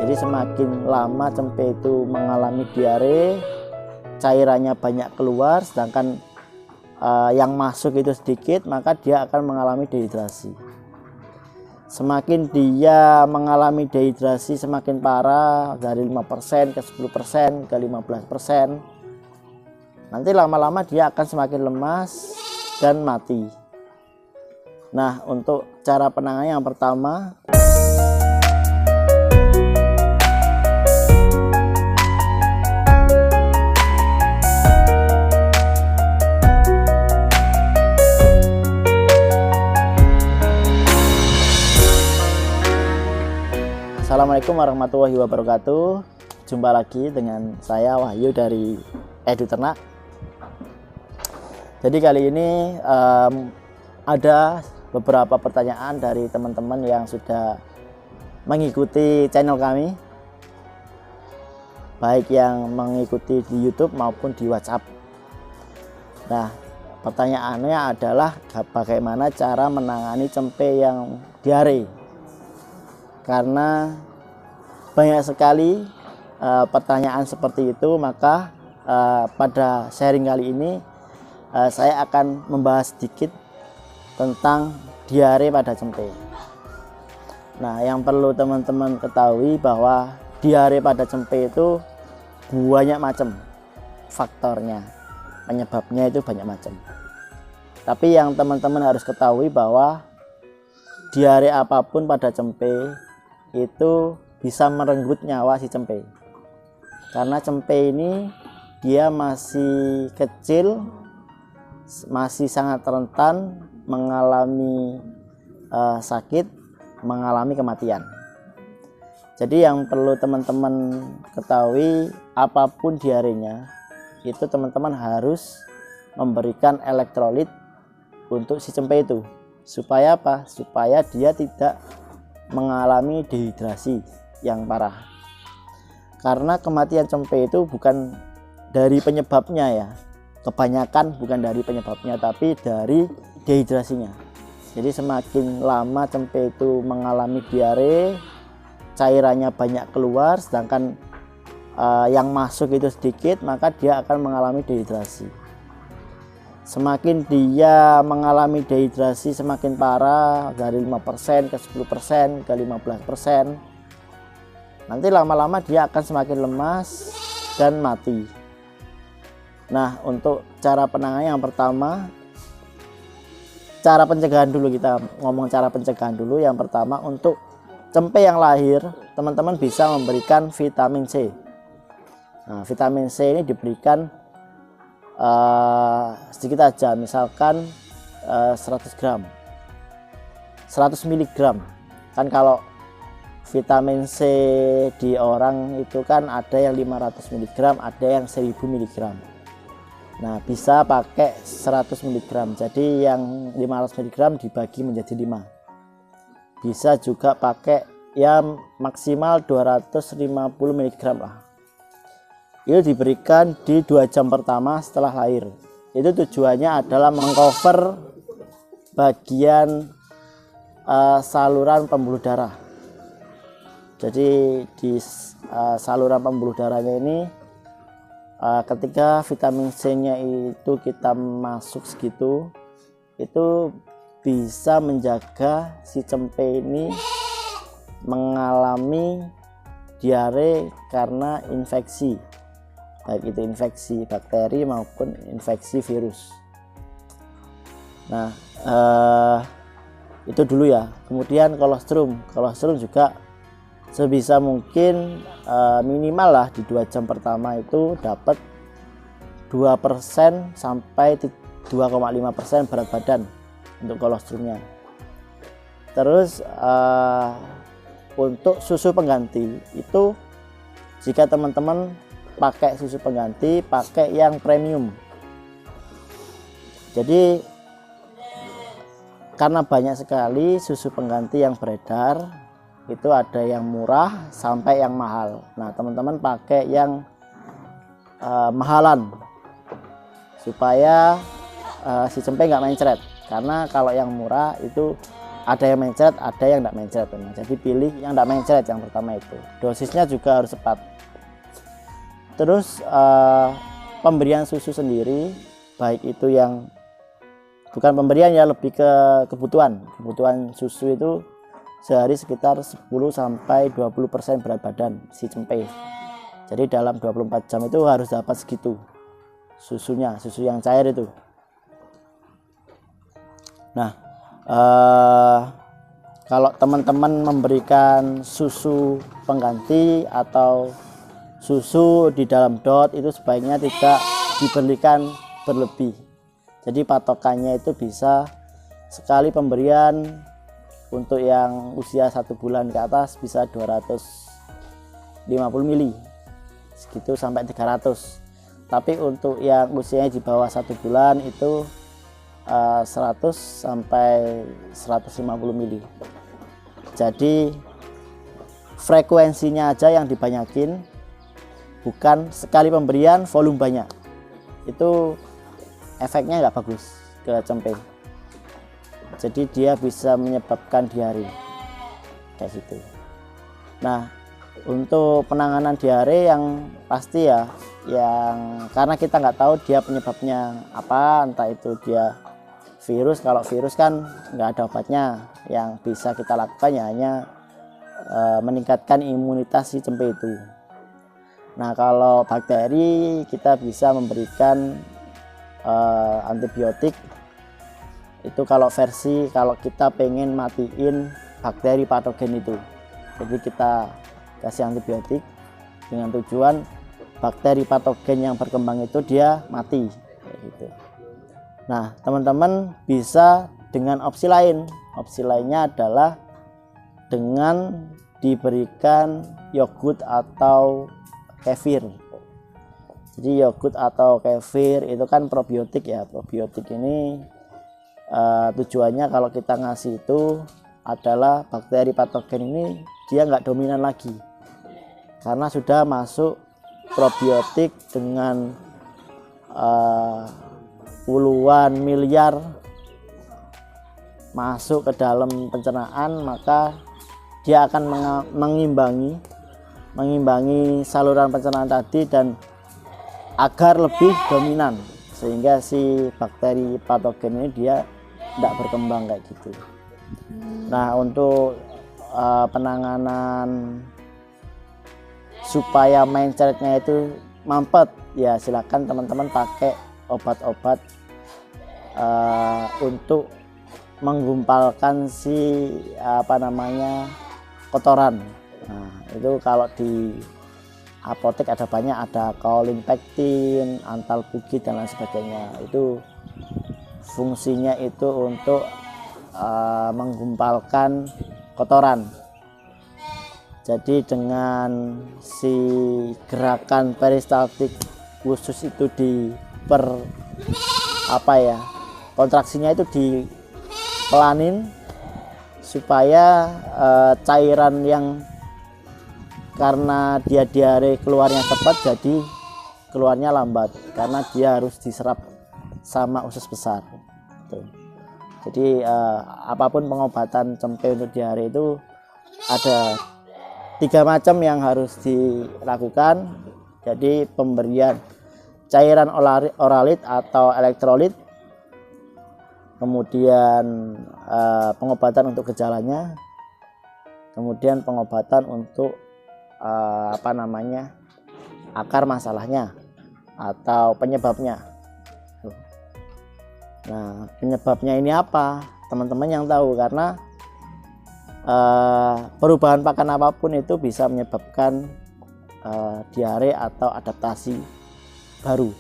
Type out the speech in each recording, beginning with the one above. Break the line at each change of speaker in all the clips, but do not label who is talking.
Jadi semakin lama cempe itu mengalami diare, cairannya banyak keluar, sedangkan yang masuk itu sedikit, maka dia akan mengalami dehidrasi. Semakin dia mengalami dehidrasi semakin parah, dari 5% ke 10% ke 15%, nanti lama-lama dia akan semakin lemas dan mati. Nah, untuk cara penanganannya yang pertama, Assalamualaikum warahmatullahi wabarakatuh. Jumpa lagi dengan saya Wahyu dari Edu Ternak. Jadi kali ini ada beberapa pertanyaan dari teman-teman yang sudah mengikuti channel kami, baik yang mengikuti di YouTube maupun di WhatsApp. Nah, pertanyaannya adalah bagaimana cara menangani cempe yang diare. Karena banyak sekali pertanyaan seperti itu, maka pada sharing kali ini saya akan membahas sedikit tentang diare pada cempe. Nah, yang perlu teman-teman ketahui bahwa diare pada cempe itu banyak macam faktornya, penyebabnya itu banyak macam. Tapi yang teman-teman harus ketahui bahwa diare apapun pada cempe itu bisa merenggut nyawa si cempe, karena cempe ini dia masih kecil, masih sangat rentan mengalami sakit, mengalami kematian. Jadi yang perlu teman-teman ketahui, apapun diarenya itu teman-teman harus memberikan elektrolit untuk si cempe itu. Supaya apa? Supaya dia tidak mengalami dehidrasi yang parah. Karena kematian cempe itu bukan dari penyebabnya ya, kebanyakan bukan dari penyebabnya, tapi dari dehidrasinya. Jadi semakin lama cempe itu mengalami diare, cairannya banyak keluar, sedangkan yang masuk itu sedikit, maka dia akan mengalami dehidrasi. Semakin dia mengalami dehidrasi semakin parah, dari 5% ke 10% ke 15%, nanti lama-lama dia akan semakin lemas dan mati. Nah, untuk cara penanganannya yang pertama, cara pencegahan dulu, kita ngomong cara pencegahan dulu. Yang pertama, untuk cempe yang lahir, teman-teman bisa memberikan vitamin C. Nah, vitamin C ini diberikan sedikit aja, misalkan 100 gram 100 mg. Kan kalau vitamin C di orang itu kan ada yang 500 mg, ada yang 1000 mg. Nah, bisa pakai 100 mg, jadi yang 500 mg dibagi menjadi 5. Bisa juga pakai yang maksimal 250 mg lah. Itu diberikan di 2 jam pertama setelah lahir. Itu tujuannya adalah mengcover bagian saluran pembuluh darah. Jadi di saluran pembuluh darahnya ini, ketika vitamin C-nya itu kita masuk segitu, itu bisa menjaga si cempe ini mengalami diare karena infeksi, baik itu infeksi bakteri maupun infeksi virus. Nah, itu dulu ya. Kemudian kolostrum juga sebisa mungkin minimal lah di 2 jam pertama itu dapat 2% sampai 2,5% berat badan untuk kolostrumnya. Terus untuk susu pengganti itu, jika teman-teman pakai susu pengganti, pakai yang premium. Jadi karena banyak sekali susu pengganti yang beredar, itu ada yang murah sampai yang mahal. Nah, teman-teman pakai yang mahalan supaya si cempe nggak mencret. Karena kalau yang murah itu ada yang mencret, ada yang tidak mencret. Jadi pilih yang tidak mencret yang pertama itu. Dosisnya juga harus tepat. Terus pemberian susu sendiri, baik itu yang bukan pemberian ya, lebih ke kebutuhan susu itu sehari sekitar 10-20% berat badan si cempe. Jadi dalam 24 jam itu harus dapat segitu susunya, susu yang cair itu. Nah, kalau teman-teman memberikan susu pengganti atau susu di dalam dot itu sebaiknya tidak diberikan berlebih. Jadi patokannya itu bisa sekali pemberian untuk yang usia 1 bulan ke atas bisa 250 ml segitu sampai 300. Tapi untuk yang usianya di bawah 1 bulan itu 100 sampai 150 ml. Jadi frekuensinya aja yang dibanyakin, bukan sekali pemberian volume banyak. Itu efeknya nggak bagus ke cempe. Jadi dia bisa menyebabkan diare kayak gitu. Nah, untuk penanganan diare yang pasti ya, yang karena kita nggak tahu dia penyebabnya apa, entah itu dia virus. Kalau virus kan nggak ada obatnya. Yang bisa kita lakukan ya hanya meningkatkan imunitas si cempe itu. Nah, kalau bakteri kita bisa memberikan antibiotik. Itu kalau kita pengen matiin bakteri patogen itu. Jadi kita kasih antibiotik dengan tujuan bakteri patogen yang berkembang itu dia mati kayak gitu. Nah, teman-teman bisa dengan opsi lain. Opsi lainnya adalah dengan diberikan yogurt atau kefir. Jadi yogurt atau kefir itu kan probiotik ya. Probiotik ini tujuannya kalau kita ngasih itu adalah bakteri patogen ini dia nggak dominan lagi, karena sudah masuk probiotik dengan puluhan miliar masuk ke dalam pencernaan, maka dia akan mengimbangi saluran pencernaan tadi dan agar lebih dominan, sehingga si bakteri patogen ini dia tidak berkembang kayak gitu. Nah, untuk penanganan supaya mencretnya itu mampet ya, silakan teman-teman pakai obat-obat untuk menggumpalkan si kotoran. Nah, itu kalau di apotek ada banyak, ada kaolin pektin, antalbugit dan lain sebagainya. Itu fungsinya itu untuk menggumpalkan kotoran. Jadi dengan si gerakan peristaltik khusus itu kontraksinya itu dipelanin supaya cairan yang karena dia diare keluarnya cepat, jadi keluarnya lambat karena dia harus diserap sama usus besar. Jadi apapun pengobatan cempe untuk diare itu ada 3 macam yang harus dilakukan. Jadi pemberian cairan oralit atau elektrolit, kemudian pengobatan untuk gejalanya, kemudian pengobatan untuk akar masalahnya atau penyebabnya. Nah, penyebabnya ini apa? Teman-teman yang tahu, karena perubahan pakan apapun itu bisa menyebabkan diare atau adaptasi baru.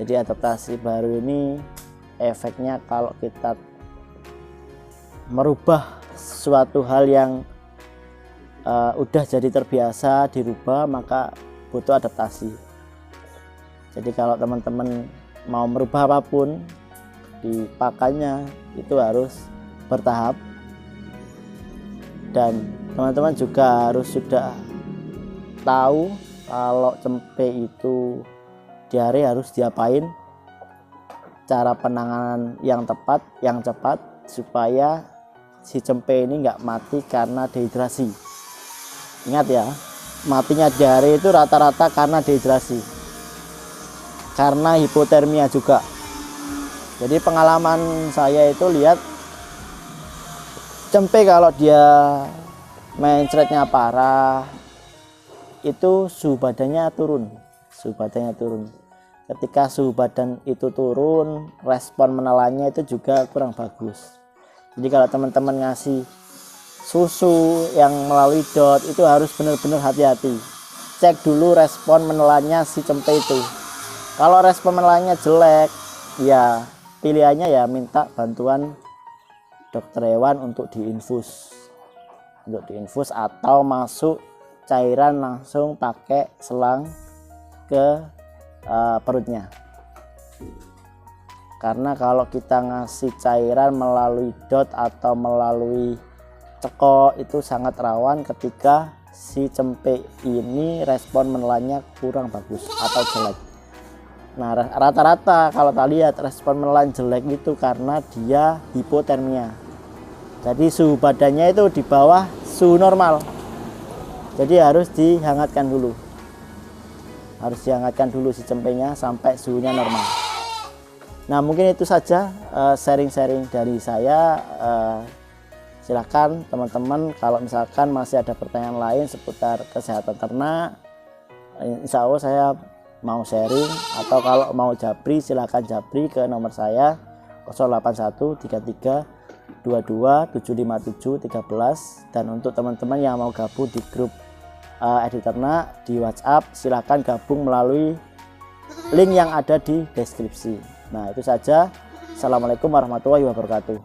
Jadi adaptasi baru ini efeknya kalau kita merubah suatu hal yang udah jadi terbiasa dirubah, maka butuh adaptasi. Jadi kalau teman-teman mau merubah apapun di pakannya itu harus bertahap, dan teman-teman juga harus sudah tahu kalau cempe itu diare harus diapain, cara penanganan yang tepat, yang cepat, supaya si cempe ini nggak mati karena dehidrasi. Ingat ya, matinya diare itu rata-rata karena dehidrasi, karena hipotermia juga. Jadi pengalaman saya itu lihat cempe kalau dia mencretnya parah itu suhu badannya turun. Ketika suhu badan itu turun, respon menelannya itu juga kurang bagus. Jadi kalau teman-teman ngasih susu yang melalui dot itu harus benar-benar hati-hati. Cek dulu respon menelannya si cempe itu. Kalau respon menelannya jelek, ya pilihannya ya minta bantuan dokter hewan untuk diinfus. Atau masuk cairan langsung pakai selang ke perutnya. Karena kalau kita ngasih cairan melalui dot atau melalui cekok itu sangat rawan ketika si cempe ini respon menelannya kurang bagus atau jelek. Nah, rata-rata kalau kita lihat respon menelan jelek itu karena dia hipotermia. Jadi suhu badannya itu di bawah suhu normal. Jadi harus dihangatkan dulu. Si cempenya sampai suhunya normal. Nah, mungkin itu saja sharing-sharing dari saya. Silakan teman-teman kalau misalkan masih ada pertanyaan lain seputar kesehatan ternak, insya Allah saya mau sharing, atau kalau mau japri silakan japri ke nomor saya 081332275713. Dan untuk teman-teman yang mau gabung di grup Edi Ternak di WhatsApp, silakan gabung melalui link yang ada di deskripsi. Nah, itu saja. Assalamualaikum warahmatullahi wabarakatuh.